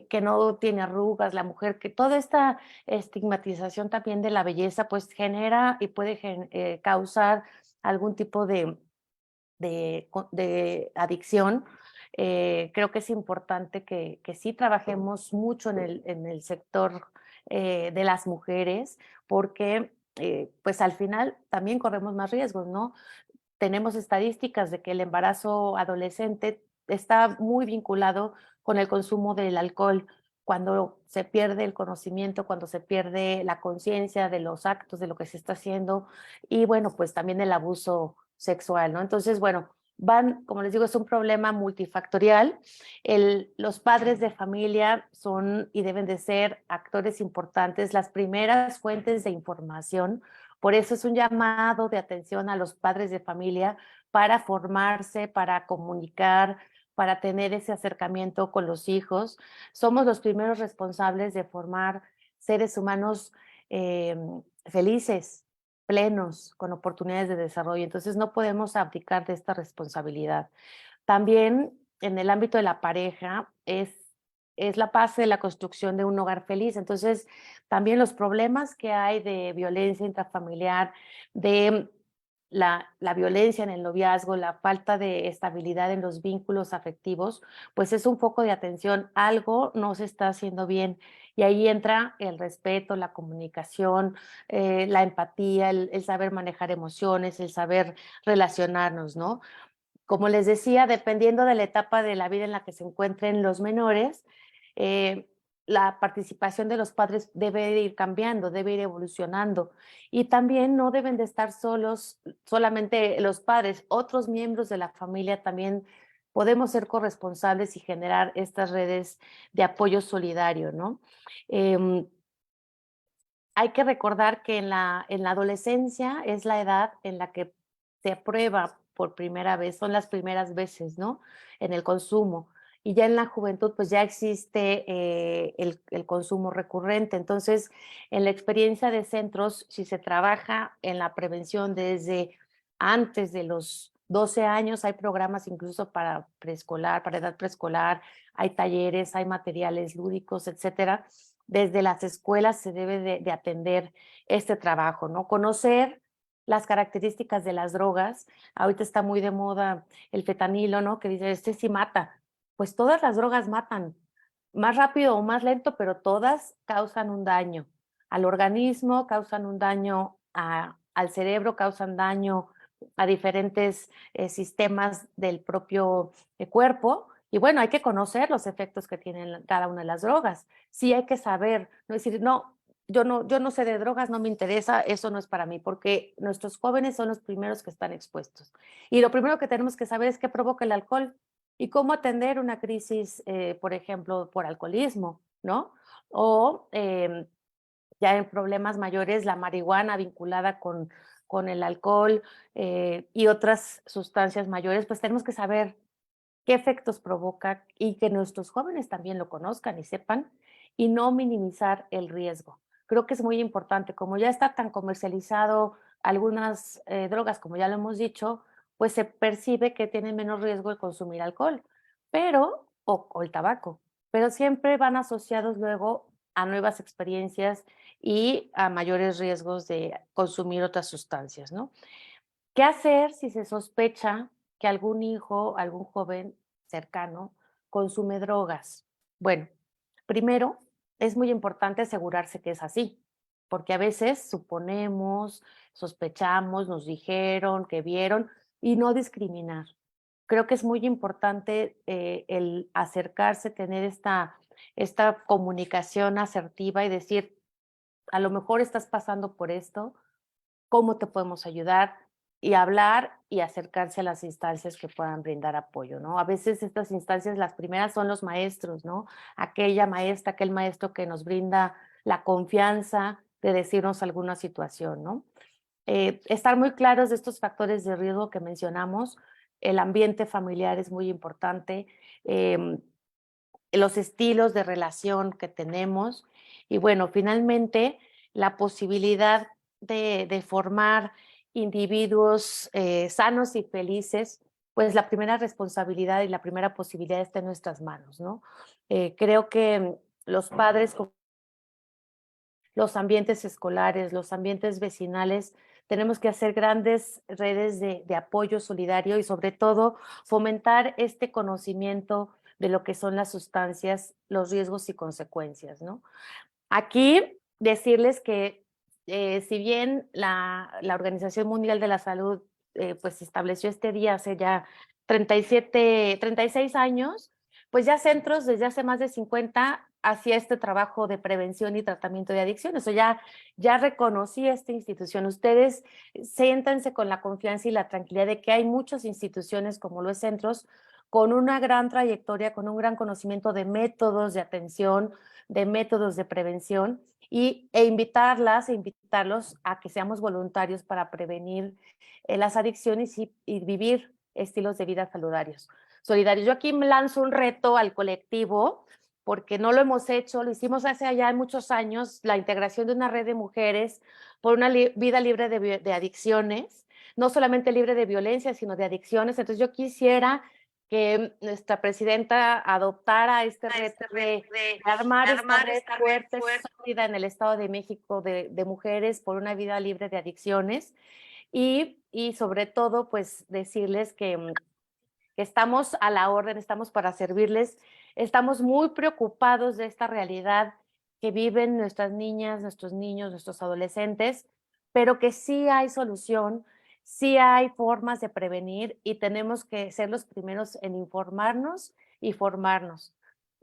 que no tiene arrugas, la mujer que toda esta estigmatización también de la belleza pues genera y puede causar algún tipo de adicción. Creo que es importante que sí trabajemos mucho en el sector de las mujeres, porque pues al final también corremos más riesgos, ¿no? Tenemos estadísticas de que el embarazo adolescente está muy vinculado con el consumo del alcohol. Cuando se pierde el conocimiento, cuando se pierde la conciencia de los actos, de lo que se está haciendo, y bueno, pues también el abuso sexual, ¿no? Entonces, bueno, como les digo, es un problema multifactorial. Los padres de familia son y deben de ser actores importantes, las primeras fuentes de información. Por eso es un llamado de atención a los padres de familia para formarse, para comunicar, para tener ese acercamiento con los hijos. Somos los primeros responsables de formar seres humanos felices, plenos, con oportunidades de desarrollo. Entonces no podemos abdicar de esta responsabilidad. También en el ámbito de la pareja es la base de la construcción de un hogar feliz. Entonces, también los problemas que hay de violencia intrafamiliar, de la violencia en el noviazgo, la falta de estabilidad en los vínculos afectivos, pues es un foco de atención. Algo no se está haciendo bien. Y ahí entra el respeto, la comunicación, la empatía, el saber manejar emociones, el saber relacionarnos, ¿no? Como les decía, dependiendo de la etapa de la vida en la que se encuentren los menores, eh, la participación de los padres debe ir cambiando, debe ir evolucionando. Y también no deben de estar solos, solamente los padres, otros miembros de la familia también podemos ser corresponsables y generar estas redes de apoyo solidario, ¿no? Em, Hay que recordar que en la adolescencia es la edad en la que se aprueba por primera vez, son las primeras veces, ¿no? En el consumo. Y ya en la juventud, pues ya existe el consumo recurrente. Entonces, en la experiencia de centros, si se trabaja en la prevención desde antes de los 12 años, hay programas incluso para preescolar, para edad preescolar, hay talleres, hay materiales lúdicos, etcétera. Desde las escuelas se debe de atender este trabajo, ¿no? Conocer las características de las drogas. Ahorita está muy de moda el fentanilo, ¿no? Que dice, este sí mata. Pues todas las drogas matan, más rápido o más lento, pero todas causan un daño al organismo, causan un daño al cerebro, causan daño a diferentes sistemas del propio cuerpo. Y bueno, hay que conocer los efectos que tienen cada una de las drogas. Sí hay que saber, no decir, no, yo no sé de drogas, no me interesa, eso no es para mí, porque nuestros jóvenes son los primeros que están expuestos. Y lo primero que tenemos que saber es qué provoca el alcohol y cómo atender una crisis, por ejemplo, por alcoholismo, ¿no? O ya en problemas mayores, la marihuana vinculada con el alcohol y otras sustancias mayores, pues tenemos que saber qué efectos provoca y que nuestros jóvenes también lo conozcan y sepan y no minimizar el riesgo. Creo que es muy importante, como ya está tan comercializado algunas drogas, como ya lo hemos dicho, pues se percibe que tienen menos riesgo el consumir alcohol, o el tabaco, pero siempre van asociados luego a nuevas experiencias y a mayores riesgos de consumir otras sustancias, ¿no? ¿Qué hacer si se sospecha que algún hijo, algún joven cercano consume drogas? Bueno, primero es muy importante asegurarse que es así, porque a veces suponemos, sospechamos, nos dijeron, que vieron, y no discriminar. creo que es muy importante el acercarse, tener esta comunicación asertiva y decir, a lo mejor estás pasando por esto, ¿cómo te podemos ayudar? Y hablar y acercarse a las instancias que puedan brindar apoyo, ¿no? A veces estas instancias, las primeras son los maestros, ¿no? Aquella maestra, aquel maestro que nos brinda la confianza de decirnos alguna situación, ¿no? Estar muy claros de estos factores de riesgo que mencionamos. El ambiente familiar es muy importante, los estilos de relación que tenemos y bueno, finalmente la posibilidad de formar individuos sanos y felices, pues la primera responsabilidad y la primera posibilidad está en nuestras manos, ¿no? Creo que los padres, los ambientes escolares, los ambientes vecinales, tenemos que hacer grandes redes de apoyo solidario y sobre todo fomentar este conocimiento de lo que son las sustancias, los riesgos y consecuencias, ¿no? Aquí decirles que si bien la Organización Mundial de la Salud pues estableció este día hace ya 36 años, pues ya centros desde hace más de 50 hacía este trabajo de prevención y tratamiento de adicciones. O ya reconocí esta institución. Ustedes siéntense con la confianza y la tranquilidad de que hay muchas instituciones como los centros con una gran trayectoria, con un gran conocimiento de métodos de atención, de métodos de prevención e invitarlos a que seamos voluntarios para prevenir las adicciones y vivir estilos de vida solidarios. Yo aquí me lanzo un reto al colectivo porque no lo hemos hecho, lo hicimos hace allá muchos años, la integración de una red de mujeres por una vida libre de adicciones, no solamente libre de violencia, sino de adicciones. Entonces yo quisiera que nuestra presidenta adoptara este reto de armar esta red fuerte, sólida en el Estado de México de mujeres por una vida libre de adicciones y sobre todo, pues decirles que estamos a la orden, estamos para servirles, estamos muy preocupados de esta realidad que viven nuestras niñas, nuestros niños, nuestros adolescentes, pero que sí hay solución, sí hay formas de prevenir y tenemos que ser los primeros en informarnos y formarnos.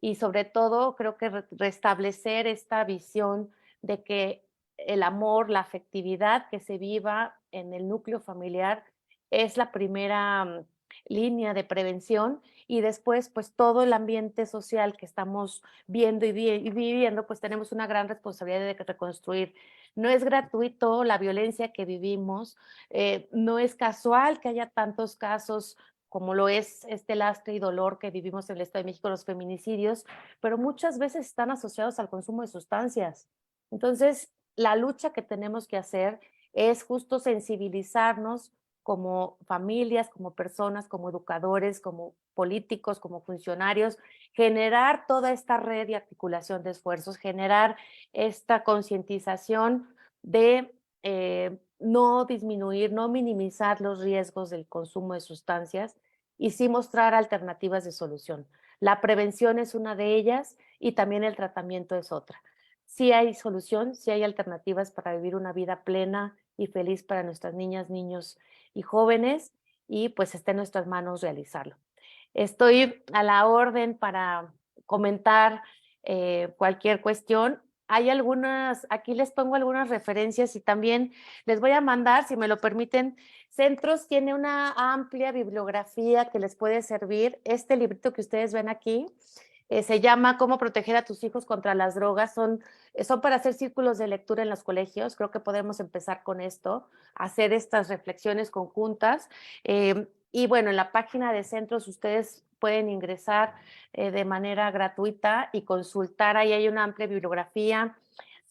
Y sobre todo, creo que restablecer esta visión de que el amor, la afectividad que se viva en el núcleo familiar es la primera línea de prevención y después pues todo el ambiente social que estamos viendo y viviendo, pues tenemos una gran responsabilidad de reconstruir. No es gratuito la violencia que vivimos, no es casual que haya tantos casos como lo es este lastre y dolor que vivimos en el Estado de México, los feminicidios, pero muchas veces están asociados al consumo de sustancias. Entonces, la lucha que tenemos que hacer es justo sensibilizarnos como familias, como personas, como educadores, como políticos, como funcionarios, generar toda esta red y articulación de esfuerzos, generar esta concientización de no disminuir, no minimizar los riesgos del consumo de sustancias y sí mostrar alternativas de solución. La prevención es una de ellas y también el tratamiento es otra. Sí hay solución, sí hay alternativas para vivir una vida plena y feliz para nuestras niñas, niños y jóvenes y pues está en nuestras manos realizarlo. Estoy a la orden para comentar cualquier cuestión. Hay algunas, aquí les pongo algunas referencias y también les voy a mandar, si me lo permiten, Centros tiene una amplia bibliografía que les puede servir. Este librito que ustedes ven aquí se llama Cómo proteger a tus hijos contra las drogas. Son para hacer círculos de lectura en los colegios. Creo que podemos empezar con esto, hacer estas reflexiones conjuntas. Y bueno, en la página de Centros ustedes pueden ingresar de manera gratuita y consultar. Ahí hay una amplia bibliografía.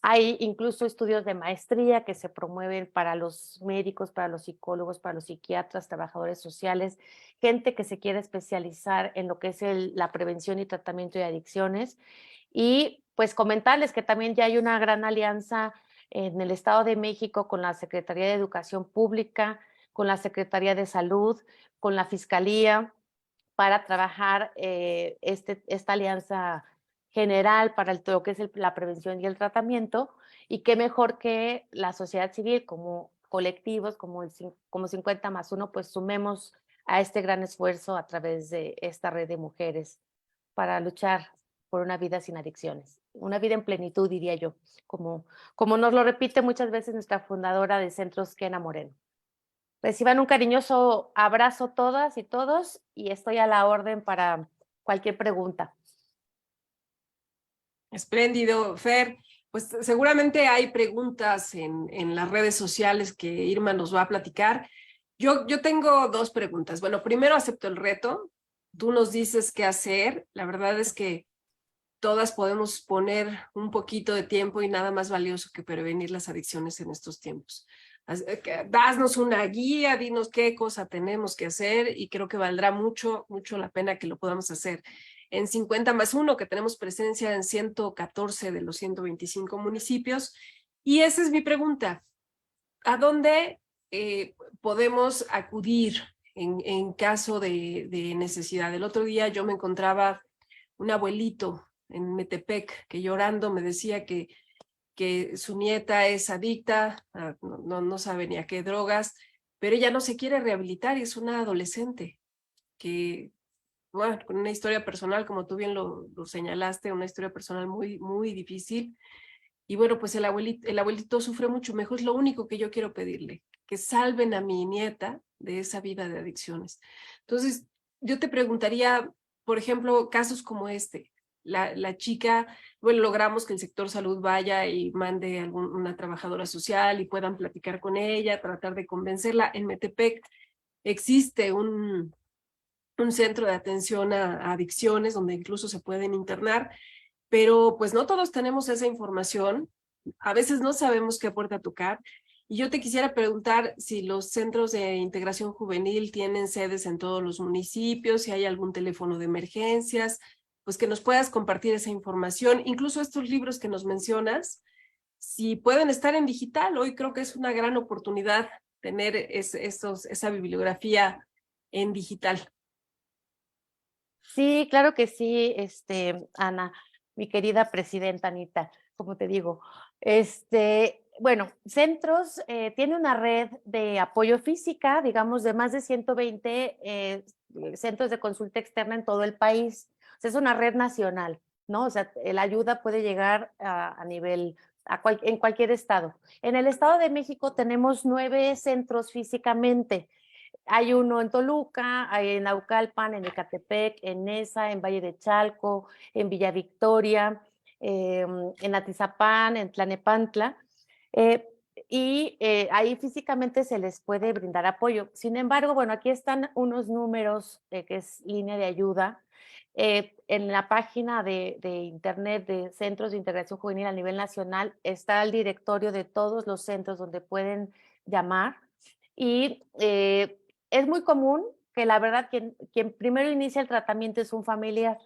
Hay incluso estudios de maestría que se promueven para los médicos, para los psicólogos, para los psiquiatras, trabajadores sociales, gente que se quiere especializar en lo que es la prevención y tratamiento de adicciones. Y pues comentarles que también ya hay una gran alianza en el Estado de México con la Secretaría de Educación Pública, con la Secretaría de Salud, con la Fiscalía, para trabajar esta alianza general para lo que es la prevención y el tratamiento, y qué mejor que la sociedad civil como colectivos, como 50+1, pues sumemos a este gran esfuerzo a través de esta red de mujeres para luchar por una vida sin adicciones, una vida en plenitud, diría yo, como nos lo repite muchas veces nuestra fundadora de Centros, Kena Moreno. Reciban un cariñoso abrazo todas y todos y estoy a la orden para cualquier pregunta. Espléndido, Fer. Pues seguramente hay preguntas en las redes sociales que Irma nos va a platicar. Yo tengo dos preguntas. Bueno, primero acepto el reto. Tú nos dices qué hacer. La verdad es que todas podemos poner un poquito de tiempo y nada más valioso que prevenir las adicciones en estos tiempos. Danos una guía, dinos qué cosa tenemos que hacer y creo que valdrá mucho la pena que lo podamos hacer. En 50+1, que tenemos presencia en 114 de los 125 municipios. Y esa es mi pregunta. ¿A dónde podemos acudir en caso de necesidad? El otro día yo me encontraba un abuelito en Metepec que llorando me decía que su nieta es adicta, no sabe ni a qué drogas, pero ella no se quiere rehabilitar y es una adolescente que, bueno, con una historia personal, como tú bien lo señalaste, una historia personal muy difícil. Y bueno, pues el abuelito sufre mucho. Mejor es lo único que yo quiero pedirle, que salven a mi nieta de esa vida de adicciones. Entonces, yo te preguntaría, por ejemplo, casos como este. La chica, bueno, logramos que el sector salud vaya y mande a una trabajadora social y puedan platicar con ella, tratar de convencerla. En Metepec existe un centro de atención a adicciones donde incluso se pueden internar, pero pues no todos tenemos esa información, a veces no sabemos qué puerta tocar. Y yo te quisiera preguntar si los centros de integración juvenil tienen sedes en todos los municipios, si hay algún teléfono de emergencias, pues que nos puedas compartir esa información, incluso estos libros que nos mencionas, si pueden estar en digital. Hoy creo que es una gran oportunidad tener esa bibliografía en digital. Sí, claro que sí, Ana, mi querida presidenta Anita, como te digo. Bueno, Centros tiene una red de apoyo física, digamos, de más de 120 centros de consulta externa en todo el país. O sea, es una red nacional, ¿no? O sea, la ayuda puede llegar a nivel, en cualquier estado. En el Estado de México tenemos 9 centros físicamente. Hay uno en Toluca, hay en Naucalpan, en Ecatepec, en Nesa, en Valle de Chalco, en Villa Victoria, en Atizapán, en Tlanepantla, ahí físicamente se les puede brindar apoyo. Sin embargo, bueno, aquí están unos números que es línea de ayuda. En la página de internet de Centros de Integración Juvenil a nivel nacional está el directorio de todos los centros donde pueden llamar y es muy común que la verdad quien primero inicia el tratamiento es un familiar.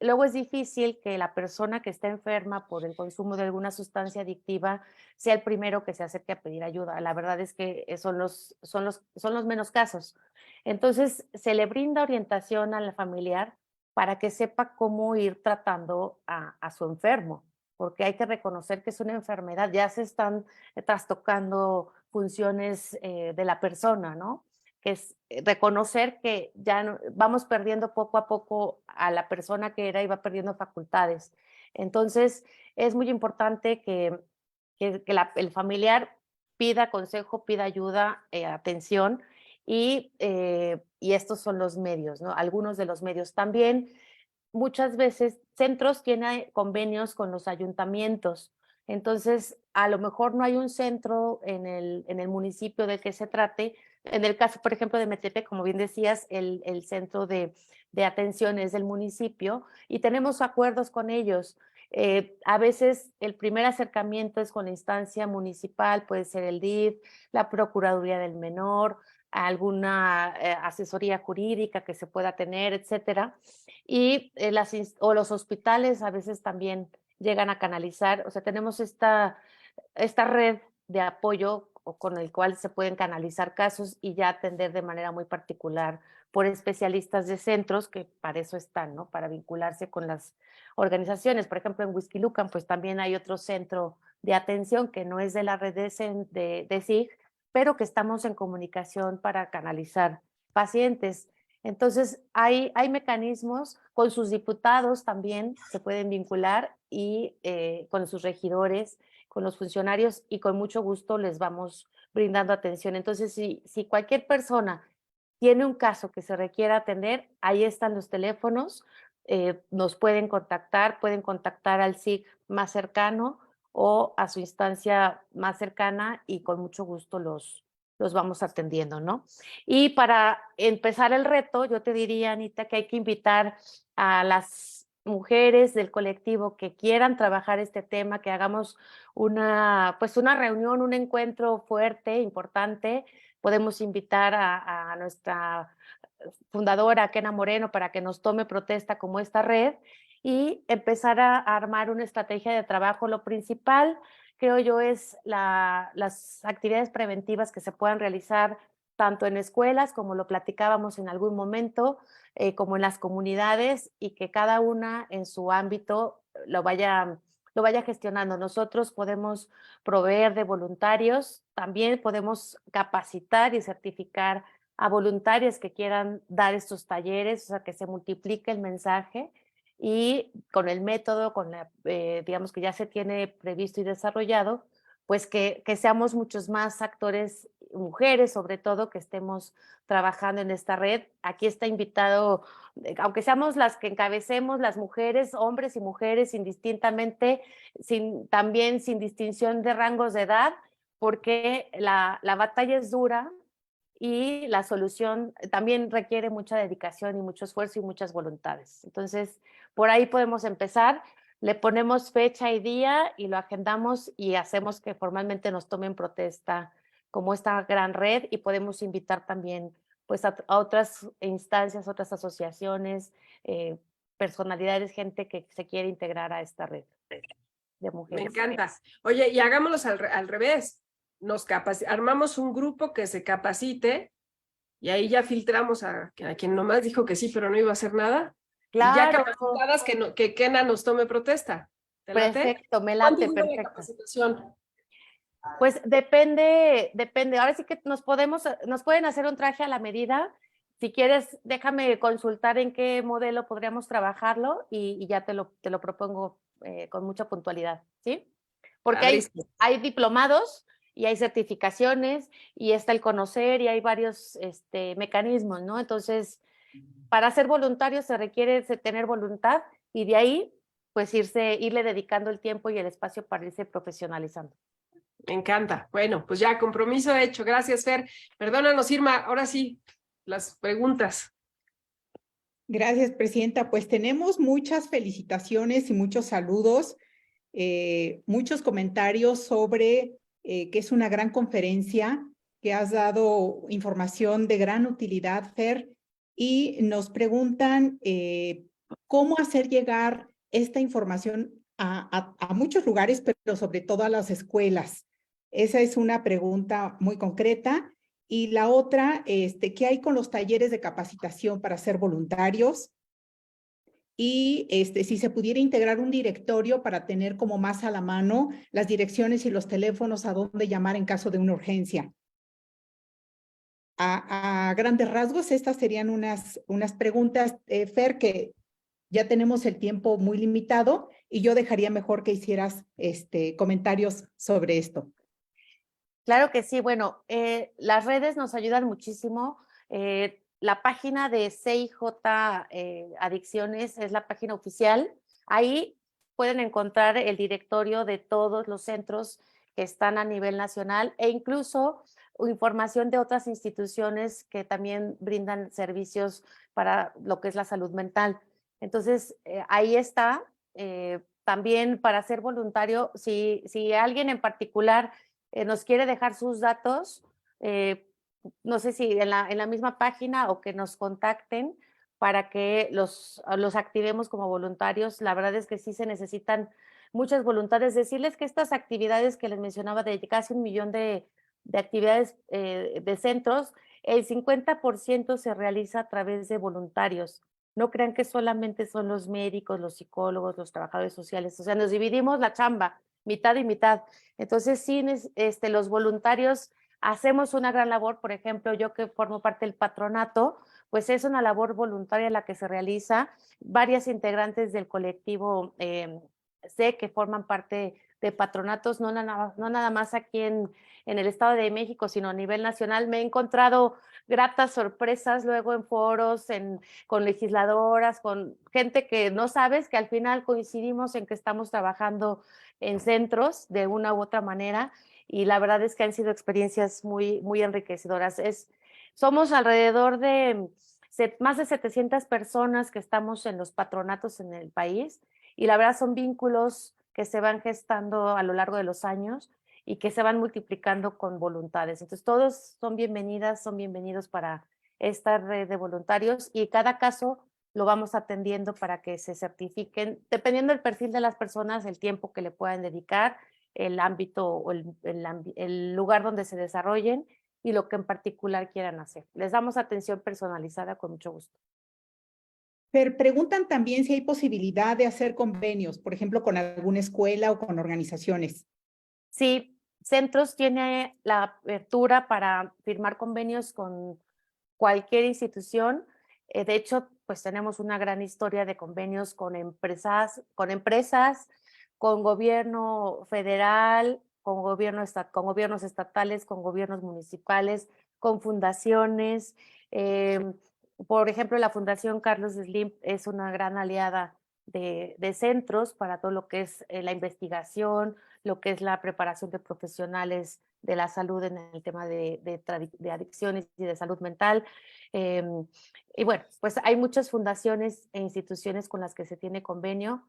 Luego es difícil que la persona que está enferma por el consumo de alguna sustancia adictiva sea el primero que se acerque a pedir ayuda. La verdad es que son los menos casos. Entonces se le brinda orientación al familiar para que sepa cómo ir tratando a su enfermo, porque hay que reconocer que es una enfermedad, ya se están trastocando funciones de la persona, ¿no? Que es reconocer que ya vamos perdiendo poco a poco a la persona que era y va perdiendo facultades. Entonces, es muy importante que el familiar pida consejo, pida ayuda, atención, y estos son los medios, ¿no? Algunos de los medios. También, muchas veces, centros tienen convenios con los ayuntamientos. Entonces, a lo mejor no hay un centro en el municipio del que se trate. En el caso, por ejemplo, de Metepec, como bien decías, el centro de atención es del municipio y tenemos acuerdos con ellos. A veces el primer acercamiento es con la instancia municipal, puede ser el DIF, la Procuraduría del Menor, alguna asesoría jurídica que se pueda tener, etcétera. Y los hospitales a veces también llegan a canalizar, o sea, tenemos esta red de apoyo con el cual se pueden canalizar casos y ya atender de manera muy particular por especialistas de centros que para eso están, ¿no? Para vincularse con las organizaciones. Por ejemplo, en Huixquilucan, pues también hay otro centro de atención que no es de la red de SIG, pero que estamos en comunicación para canalizar pacientes. Entonces, hay mecanismos, con sus diputados también se pueden vincular y con sus regidores, con los funcionarios, y con mucho gusto les vamos brindando atención. Entonces, si cualquier persona tiene un caso que se requiera atender, ahí están los teléfonos, nos pueden contactar al SIG más cercano o a su instancia más cercana, y con mucho gusto los vamos atendiendo, ¿no? Y para empezar el reto, yo te diría, Anita, que hay que invitar a las mujeres del colectivo que quieran trabajar este tema, que hagamos pues una reunión, un encuentro fuerte, importante. Podemos invitar a nuestra fundadora, Kena Moreno, para que nos tome protesta como esta red y empezar a armar una estrategia de trabajo. Lo principal, creo yo, es las actividades preventivas que se puedan realizar tanto en escuelas, como lo platicábamos en algún momento, como en las comunidades, y que cada una en su ámbito lo vaya gestionando. Nosotros podemos proveer de voluntarios, también podemos capacitar y certificar a voluntarias que quieran dar estos talleres, o sea, que se multiplique el mensaje, y con el método, digamos que ya se tiene previsto y desarrollado, pues que seamos muchos más actores, mujeres sobre todo, que estemos trabajando en esta red. Aquí está invitado, aunque seamos las que encabecemos, las mujeres, hombres y mujeres indistintamente, también sin distinción de rangos de edad, porque la batalla es dura, y la solución también requiere mucha dedicación y mucho esfuerzo y muchas voluntades. Entonces, por ahí podemos empezar, le ponemos fecha y día y lo agendamos y hacemos que formalmente nos tomen protesta como esta gran red, y podemos invitar también pues a otras instancias, otras asociaciones, personalidades, gente que se quiere integrar a esta red de mujeres. Me encanta. Oye, y hagámoslos al revés. Armamos un grupo que se capacite y ahí ya filtramos a quien nomás dijo que sí, pero no iba a hacer nada. Claro. Y ya capacitadas que Kena nos tome protesta. ¿Te late? Perfecto, me late, ¿Cuánto dura la perfecto. capacitación? Pues depende. Ahora sí que nos pueden hacer un traje a la medida. Si quieres, déjame consultar en qué modelo podríamos trabajarlo y ya te lo propongo con mucha puntualidad, ¿sí? Porque hay diplomados y hay certificaciones y está el conocer y hay varios mecanismos, ¿no? Entonces, para ser voluntario se requiere tener voluntad, y de ahí, pues irle dedicando el tiempo y el espacio para irse profesionalizando. Me encanta. Bueno, pues ya, compromiso hecho. Gracias, Fer. Perdónanos, Irma. Ahora sí, las preguntas. Gracias, presidenta. Pues tenemos muchas felicitaciones y muchos saludos, muchos comentarios sobre que es una gran conferencia, que has dado información de gran utilidad, Fer, y nos preguntan cómo hacer llegar esta información a muchos lugares, pero sobre todo a las escuelas. Esa es una pregunta muy concreta. Y la otra, ¿qué hay con los talleres de capacitación para ser voluntarios? Y si se pudiera integrar un directorio para tener como más a la mano las direcciones y los teléfonos a dónde llamar en caso de una urgencia. A grandes rasgos, estas serían unas preguntas, Fer, que ya tenemos el tiempo muy limitado, y yo dejaría mejor que hicieras comentarios sobre esto. Claro que sí. Bueno, las redes nos ayudan muchísimo. La página de CIJ Adicciones es la página oficial. Ahí pueden encontrar el directorio de todos los centros que están a nivel nacional, e incluso información de otras instituciones que también brindan servicios para lo que es la salud mental. Entonces, ahí está. También para ser voluntario, si alguien en particular nos quiere dejar sus datos, no sé si en la misma página, o que nos contacten para que los activemos como voluntarios. La verdad es que sí se necesitan muchas voluntades. Decirles que estas actividades que les mencionaba, de casi 1 millón de actividades de centros, el 50% se realiza a través de voluntarios. No crean que solamente son los médicos, los psicólogos, los trabajadores sociales. O sea, nos dividimos la chamba, mitad y mitad. Entonces, sí, los voluntarios hacemos una gran labor. Por ejemplo, yo que formo parte del patronato, pues es una labor voluntaria la que se realiza. Varias integrantes del colectivo sé que forman parte de patronatos, no nada más aquí en el Estado de México, sino a nivel nacional. Me he encontrado gratas sorpresas luego en foros, con legisladoras, con gente que no sabes, que al final coincidimos en que estamos trabajando en centros de una u otra manera, y la verdad es que han sido experiencias muy, muy enriquecedoras. Somos alrededor de más de 700 personas que estamos en los patronatos en el país, y la verdad son vínculos que se van gestando a lo largo de los años y que se van multiplicando con voluntades. Entonces, todos son bienvenidas, son bienvenidos para esta red de voluntarios, y cada caso lo vamos atendiendo para que se certifiquen, dependiendo del perfil de las personas, el tiempo que le puedan dedicar, el ámbito o el lugar donde se desarrollen y lo que en particular quieran hacer. Les damos atención personalizada con mucho gusto. Pero preguntan también si hay posibilidad de hacer convenios, por ejemplo, con alguna escuela o con organizaciones. Sí, Centros tiene la apertura para firmar convenios con cualquier institución. De hecho, pues tenemos una gran historia de convenios con empresas, con gobierno federal, con gobiernos estatales, con gobiernos municipales, con fundaciones. Por ejemplo, la Fundación Carlos Slim es una gran aliada de centros para todo lo que es la investigación, lo que es la preparación de profesionales de la salud en el tema de adicciones y de salud mental. Y bueno, pues hay muchas fundaciones e instituciones con las que se tiene convenio,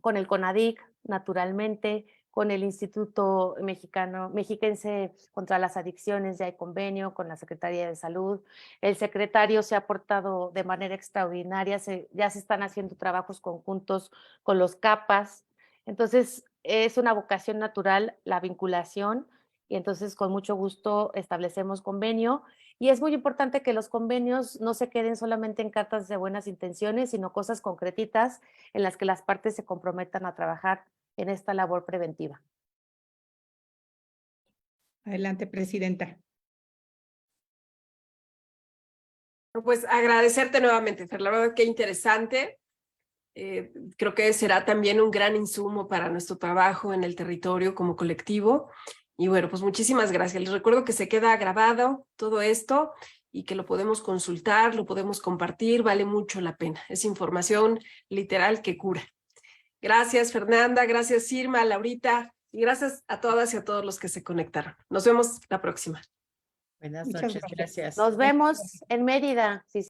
con el CONADIC, naturalmente, con el Instituto Mexiquense contra las Adicciones, ya hay convenio con la Secretaría de Salud. El secretario se ha portado de manera extraordinaria, ya se están haciendo trabajos conjuntos con los CAPAS. Entonces, es una vocación natural la vinculación, y entonces con mucho gusto establecemos convenio. Y es muy importante que los convenios no se queden solamente en cartas de buenas intenciones, sino cosas concretitas en las que las partes se comprometan a trabajar en esta labor preventiva. Adelante, presidenta. Pues agradecerte nuevamente, Fer, la verdad que interesante. Creo que será también un gran insumo para nuestro trabajo en el territorio como colectivo. Y bueno, pues muchísimas gracias. Les recuerdo que se queda grabado todo esto y que lo podemos consultar, lo podemos compartir, vale mucho la pena. Es información literal que cura. Gracias, Fernanda, gracias, Irma, Laurita, y gracias a todas y a todos los que se conectaron. Nos vemos la próxima. Buenas Muchas noches, gracias. gracias. Nos vemos en Mérida. Sí.